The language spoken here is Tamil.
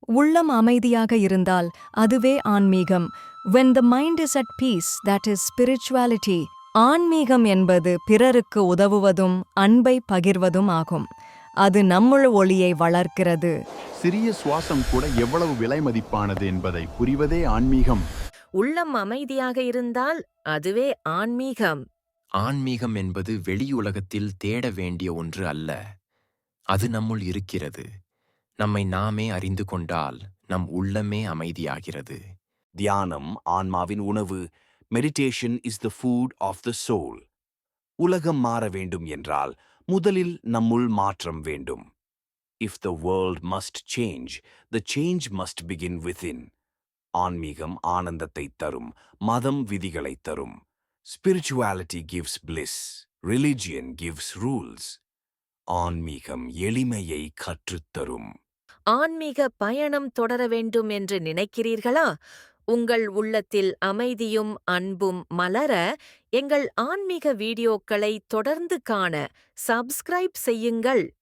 உள்ளம் அமைதியாக இருந்தால் அதுவே ஆன்மீகம். When the mind is at peace, that is spirituality. ஆன்மீகம் என்பது பிறருக்கு உதவுவதும் அன்பை பகிர்வதும் ஆகும். அது நம்முள் ஒளியை வளர்க்கிறது. சிறிய சுவாசம் கூட எவ்வளவு விலைமதிப்பானது என்பதை புரிவதே ஆன்மீகம். உள்ளம் அமைதியாக இருந்தால் அதுவே ஆன்மீகம். ஆன்மீகம் என்பது வெளியுலகத்தில் தேட வேண்டிய ஒன்று அல்ல. அது நம்முள் இருக்கிறது. நம்மை நாமே அறிந்து கொண்டால் நம் உள்ளமே அமைதியாகிறது. தியானம் ஆன்மாவின் உணவு. Meditation is the food of the soul. உலகம் மாற வேண்டும் என்றால் முதலில் நம்முள் மாற்றம் வேண்டும். If the world must change, the change must begin within. ஆன்மீகம் ஆனந்தத்தை தரும், மதம் விதிகளை தரும். Spirituality gives bliss, religion gives rules. ஆன்மீகம் எளிமையை கற்றுத்தரும். ஆன்மீக பயணம் தொடர வேண்டும் என்று நினைக்கிறீர்களா? உங்கள் உள்ளத்தில் அமைதியும் அன்பும் மலர எங்கள் ஆன்மீக வீடியோக்களை தொடர்ந்து காண சப்ஸ்கிரைப் செய்யுங்கள்.